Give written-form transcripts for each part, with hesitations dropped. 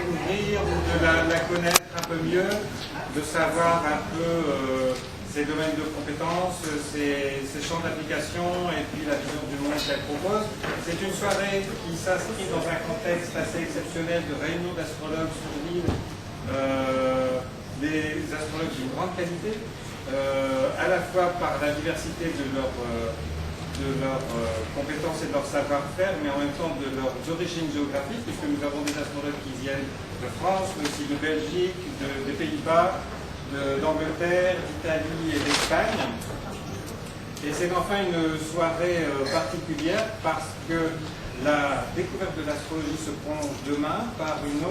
découvrir ou de la connaître un peu mieux, de savoir un peu ses domaines de compétences, ses champs d'application et puis la vision du monde qu'elle propose. C'est une soirée qui s'inscrit dans un contexte assez exceptionnel de réunion d'astrologues sur l'île, des astrologues d'une grande qualité, à la fois par la diversité de leurs compétences et de leur savoir-faire, mais en même temps de leurs origines géographiques, puisque nous avons des astrologues qui viennent de France, mais aussi de Belgique, des Pays-Bas, d'Angleterre, d'Italie et d'Espagne. Et c'est enfin une soirée particulière parce que la découverte de l'astrologie se prolonge demain par une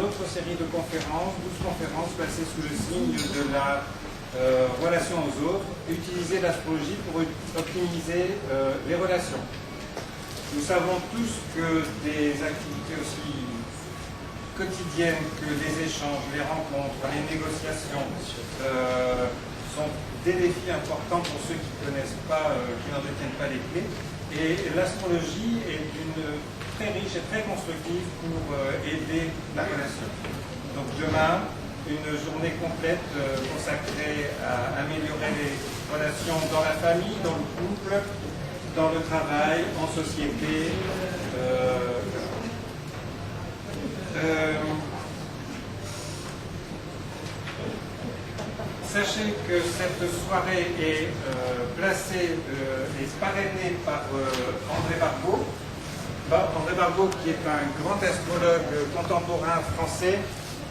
autre série de conférences, 12 conférences placées sous le signe de la relation aux autres, utiliser l'astrologie pour optimiser les relations. Nous savons tous que des activités aussi quotidiennes que les échanges, les rencontres, les négociations sont des défis importants pour ceux qui ne connaissent pas, qui n'en détiennent pas les clés. Et l'astrologie est très riche et très constructive pour aider la relation. Donc demain, une journée complète consacrée à améliorer les relations dans la famille, dans le couple, dans le travail, en société. Sachez que cette soirée est placée et parrainée par André Barbeau. André Barbeau, qui est un grand astrologue contemporain français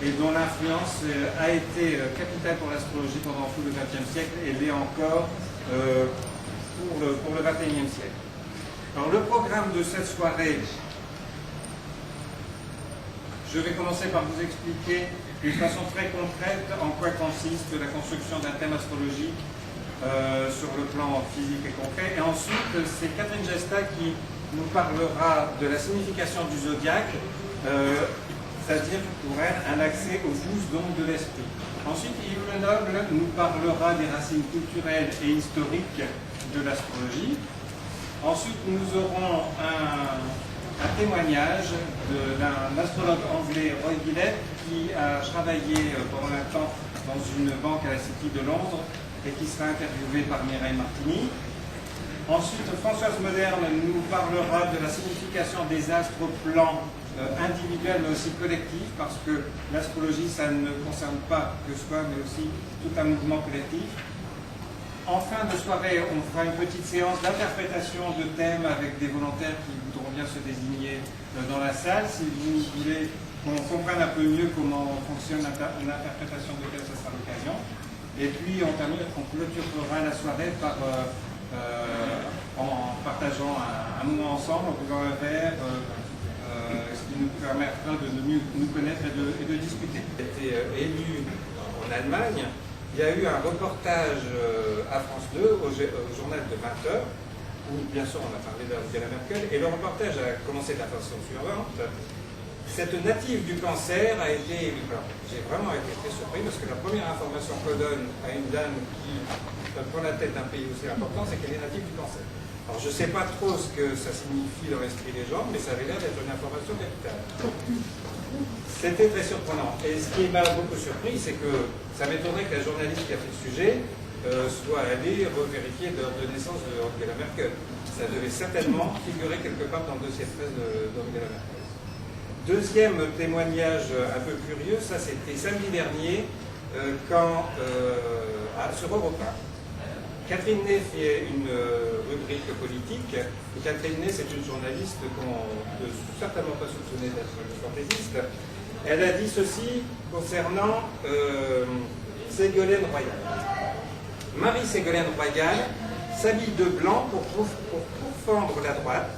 et dont l'influence a été capitale pour l'astrologie pendant tout le XXe siècle et l'est encore pour le XXIe siècle. Alors le programme de cette soirée, je vais commencer par vous expliquer d'une façon très concrète en quoi consiste la construction d'un thème astrologique sur le plan physique et concret. Et ensuite, c'est Catherine Gesta qui nous parlera de la signification du zodiaque, c'est-à-dire pour elle un accès aux 12 dons de l'esprit. Ensuite, Yves Lenoble nous parlera des racines culturelles et historiques de l'astrologie. Ensuite, nous aurons un témoignage d'un astrologue anglais, Roy Gillett, qui a travaillé pendant un temps dans une banque à la City de Londres et qui sera interviewé par Mireille Martini. Ensuite, Françoise Moderne nous parlera de la signification des astres au plan individuel mais aussi collectif, parce que l'astrologie, ça ne concerne pas que soi, mais aussi tout un mouvement collectif. En fin de soirée, on fera une petite séance d'interprétation de thèmes avec des volontaires qui voudront bien se désigner dans la salle. Si vous voulez qu'on comprenne un peu mieux comment fonctionne l'interprétation de thèmes, ça sera l'occasion. Et puis on clôturera la soirée en partageant un moment ensemble, en buvant un verre, ce qui nous permettra de mieux nous connaître et de discuter. J'ai été élu en Allemagne. Il y a eu un reportage à France 2 au journal de 20h, où bien sûr on a parlé d'Angela Merkel, et le reportage a commencé de la façon suivante. Cette native du cancer a été élue. J'ai vraiment été très surpris parce que la première information qu'on donne à une dame qui prend la tête d'un pays aussi important, c'est qu'elle est native du cancer. Alors je ne sais pas trop ce que ça signifie dans l'esprit des gens, mais ça avait l'air d'être une information capitale. C'était très surprenant. Et ce qui m'a beaucoup surpris, c'est que ça m'étonnerait que la journaliste qui a fait le sujet soit allée revérifier l'heure de naissance d'Angela Merkel. Ça devait certainement figurer quelque part dans le dossier de presse d'Angela Merkel. Deuxième témoignage un peu curieux, ça c'était samedi dernier, sur Europe 1. Catherine Ney fait une rubrique politique. Et Catherine Ney, c'est une journaliste qu'on ne peut certainement pas soupçonner d'être une fantaisiste. Elle a dit ceci concernant Ségolène Royal. Marie-Ségolène Royal s'habille de blanc pour pourfendre la droite.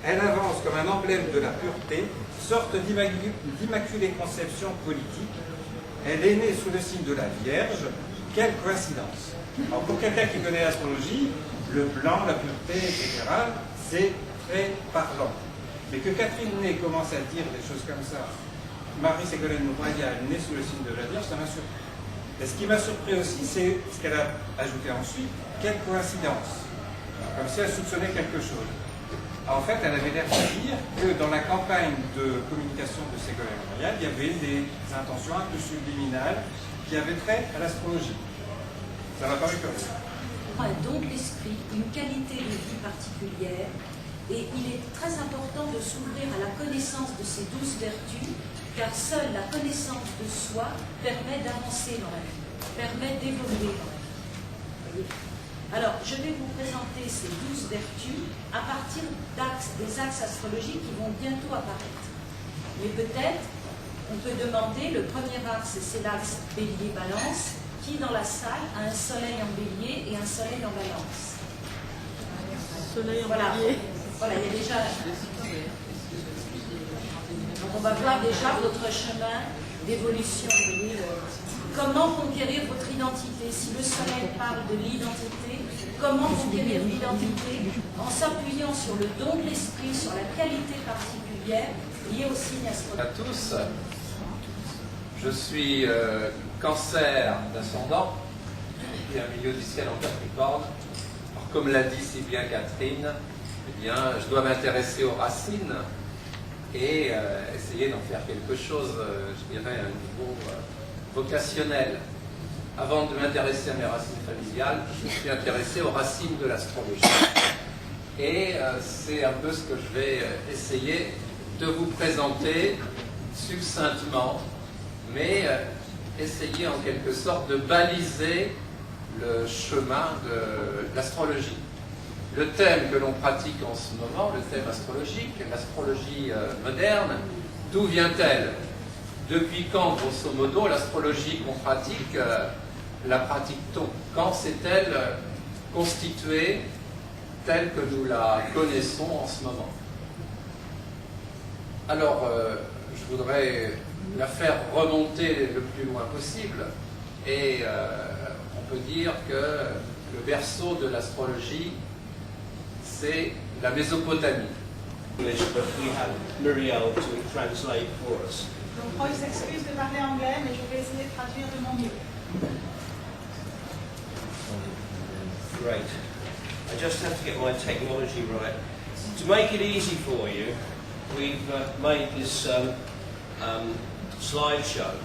Elle avance comme un emblème de la pureté, sorte d'immaculée conception politique. Elle est née sous le signe de la Vierge. Quelle coïncidence! Alors pour quelqu'un qui connaît l'astrologie, le blanc, la pureté, etc., c'est très parlant. Mais que Catherine Ney commence à dire des choses comme ça, Marie-Ségolène Royal, née sous le signe de la Vierge, ça m'a surpris. Et ce qui m'a surpris aussi, c'est ce qu'elle a ajouté ensuite, quelle coïncidence. Comme si elle soupçonnait quelque chose. En fait, elle avait l'air de dire que dans la campagne de communication de Ségolène Royal, il y avait des intentions un peu subliminales qui avaient trait à l'astrologie. Ça m'a paru curieux. Un don de l'esprit, une qualité de vie particulière, et il est très important de s'ouvrir à la connaissance de ces 12 vertus, car seule la connaissance de soi permet d'avancer dans la vie, permet d'évoluer dans la vie. Alors, je vais vous présenter ces 12 vertus à partir des axes astrologiques qui vont bientôt apparaître. Mais peut-être, on peut demander, le premier axe, c'est l'axe Bélier-Balance, qui dans la salle a un soleil en Bélier et un soleil en Balance. Soleil en Voilà. Bélier. Voilà, il y a déjà... Donc on va voir déjà votre chemin d'évolution. Comment conquérir votre identité? Si le soleil parle de l'identité, comment conquérir l'identité? En s'appuyant sur le don de l'esprit, sur la qualité particulière liée au signe astrologique. À tous, je suis Cancer d'ascendant et un milieu du ciel en Capricorne. Alors, comme l'a dit si bien Catherine, eh bien, je dois m'intéresser aux racines et essayer d'en faire quelque chose, je dirais, à un niveau vocationnel. Avant de m'intéresser à mes racines familiales, je me suis intéressé aux racines de l'astrologie. Et c'est un peu ce que je vais essayer de vous présenter succinctement, mais essayer en quelque sorte de baliser le chemin de l'astrologie. Le thème que l'on pratique en ce moment, le thème astrologique, l'astrologie moderne, d'où vient-elle? Depuis quand, grosso modo, l'astrologie qu'on pratique, la pratique-t-on? Quand s'est-elle constituée telle que nous la connaissons en ce moment? Alors, je voudrais la faire remonter le plus loin possible et on peut dire que le berceau de l'astrologie, c'est la Mésopotamie. English, but we have Muriel to translate for us. Donc, Roy s'excuse de parler anglais, mais je vais essayer de traduire de mon mieux. Great. I just have to get my technology right. To make it easy for you, we've made this slideshow.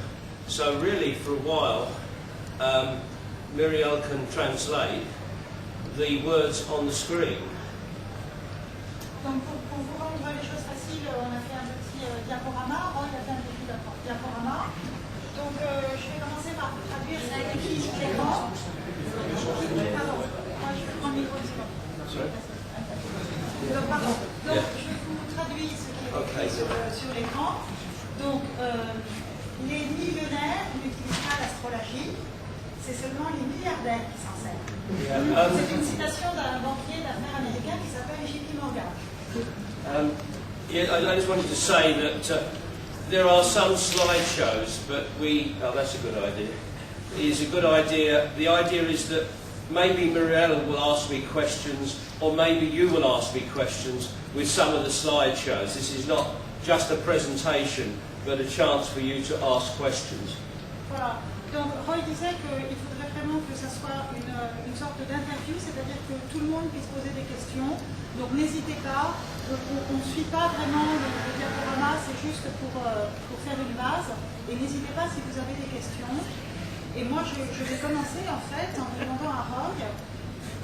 So really, for a while, Muriel can translate the words on the screen. Donc, pour vous rendre les choses faciles, on a fait un petit diaporama. Roy a fait un petit diaporama. Donc, je vais commencer par vous traduire ce qui est écrit sur l'écran. Pardon, moi je vais prendre le micro ici. Donc, pardon. Donc, je vous traduis ce qui est écrit sur l'écran. Donc, les millionnaires n'utilisent pas l'astrologie. C'est seulement les milliardaires qui s'en servent. C'est une citation d'un banquier d'affaires américain qui s'appelle JP Morgan. Yeah, I just wanted to say that there are some slideshows, but that's a good idea. It is a good idea. The idea is that maybe Muriel will ask me questions, or maybe you will ask me questions with some of the slideshows. This is not just a presentation, but a chance for you to ask questions. Voilà. Donc, Roy disait qu'il faudrait vraiment que ça soit une sorte d'interview, c'est-à-dire que tout le monde puisse poser des questions. Donc, n'hésitez pas. On ne suit pas vraiment le diaporama, c'est juste pour faire une base. Et n'hésitez pas si vous avez des questions. Et moi, je vais commencer en fait en demandant à Roy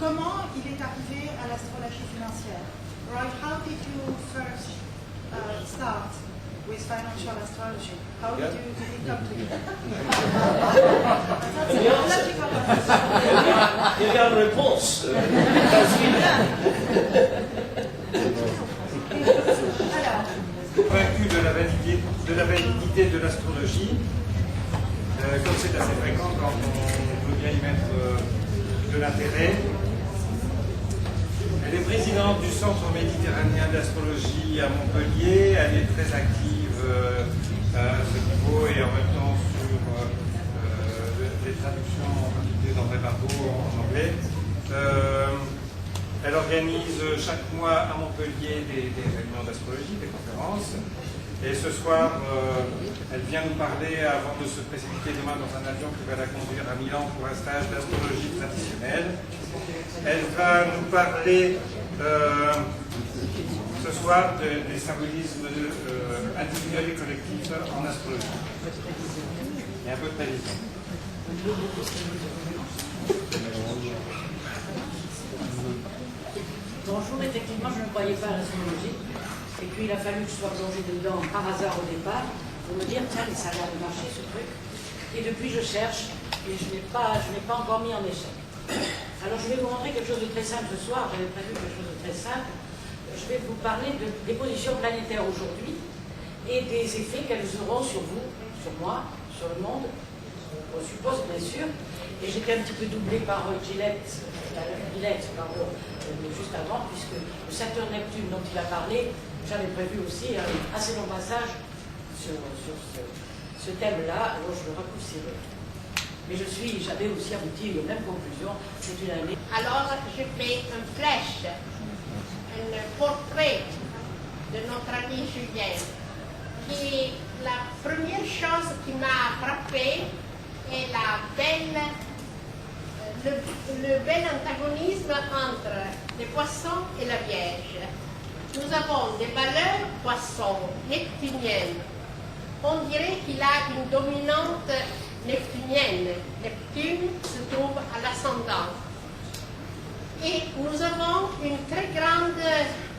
comment il est arrivé à l'astrologie financière. Roy, how did you first start with financial astrology? How did it come to you? Il y a une réponse. Convaincu de la validité de l'astrologie, comme c'est assez fréquent quand on veut bien y mettre de l'intérêt. Elle est présidente du Centre méditerranéen d'astrologie à Montpellier. Elle est très active à ce niveau et en même temps sur les traductions, en particulier d'André Barbeau en anglais. Elle organise chaque mois à Montpellier des réunions d'astrologie, des conférences. Et ce soir, elle vient nous parler, avant de se précipiter demain dans un avion qui va la conduire à Milan pour un stage d'astrologie traditionnelle. Elle va nous parler ce soir des symbolismes individuels et collectifs en astrologie. Et un peu de prévision. Bonjour, effectivement, je ne croyais pas à l'astrologie. Et puis, il a fallu que je sois plongée dedans par hasard au départ pour me dire, tiens, mais ça a l'air de marcher ce truc. Et depuis, je cherche et je n'ai pas encore mis en échec. Alors, je vais vous montrer quelque chose de très simple ce soir. J'avais prévu quelque chose de très simple. Je vais vous parler des positions planétaires aujourd'hui et des effets qu'elles auront sur vous, sur moi, sur le monde, on suppose bien sûr. Et j'étais un petit peu doublée par Gillette, juste avant, puisque le Saturne-Neptune dont il a parlé, j'avais prévu aussi un assez long passage sur ce thème-là, alors je le raccourcirai. Mais j'avais aussi abouti aux mêmes conclusions. C'est une année. Alors, je fais un flèche, un portrait de notre ami Julien, qui la première chose qui m'a frappé est le bel antagonisme entre les poissons et la Vierge. Nous avons des valeurs poissons, neptuniennes. On dirait qu'il a une dominante neptunienne. Neptune se trouve à l'ascendant. Et nous avons une très grande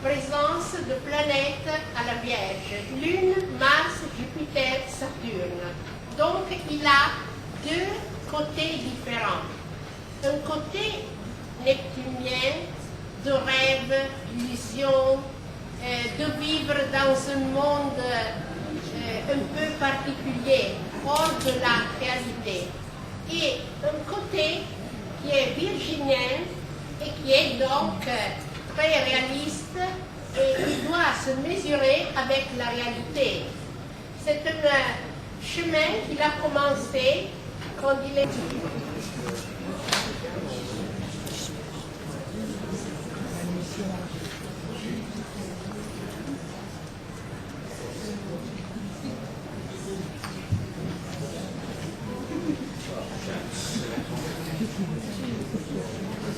présence de planètes à la Vierge. Lune, Mars, Jupiter, Saturne. Donc il a deux côtés différents. Un côté neptunien de rêve, d'illusion, de vivre dans un monde un peu particulier, hors de la réalité. Et un côté qui est virginien et qui est donc très réaliste et qui doit se mesurer avec la réalité. C'est un chemin qu'il a commencé quand il est...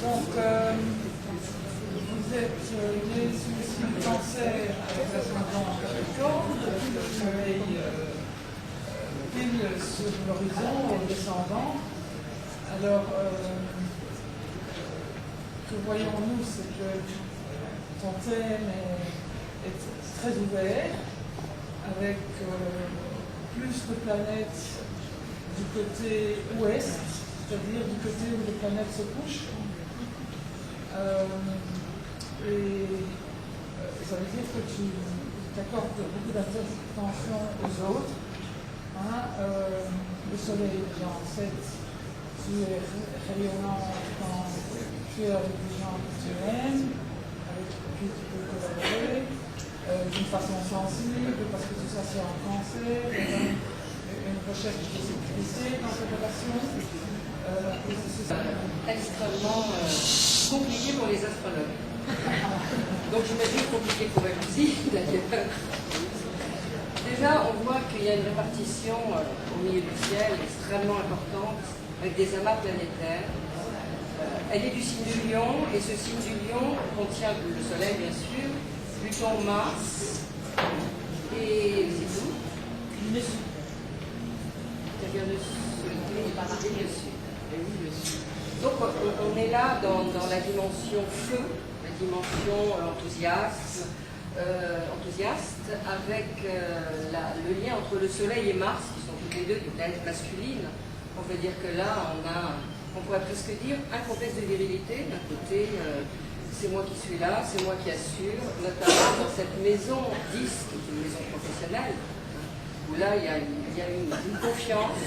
Donc, vous êtes né sous le signe Cancer avec l'ascendant Capricorne, le soleil pile sur l'horizon, au descendant. Alors, que voyons-nous, c'est que ton thème est très ouvert, avec plus de planètes du côté ouest, c'est-à-dire du côté où les planètes se couchent. Ça veut dire que tu t'accordes beaucoup d'attention aux autres. Hein? Le soleil est déjà en 7, tu es rayonnant quand tu es avec des gens que tu aimes, avec qui tu peux collaborer, d'une façon sensible, parce que tout ça c'est en Cancer, une recherche de sécurité dans cette relation. Extrêmement compliqué pour les astrologues. Donc j'imagine compliqué pour elles aussi, d'ailleurs. Déjà, on voit qu'il y a une répartition au milieu du ciel extrêmement importante, avec des amas planétaires. Elle est du signe du Lion, et ce signe du Lion contient le Soleil, bien sûr, Pluton, Mars, et c'est tout. Le Sud. C'est-à-dire le Sud. Donc on est là dans la dimension feu, la dimension enthousiaste, avec le lien entre le Soleil et Mars, qui sont toutes les deux des planètes masculines. On peut dire que là, on pourrait presque dire un complexe de virilité. D'un côté, c'est moi qui suis là, c'est moi qui assure, notamment dans cette maison 10, qui est une maison professionnelle, où là, il y a une confiance,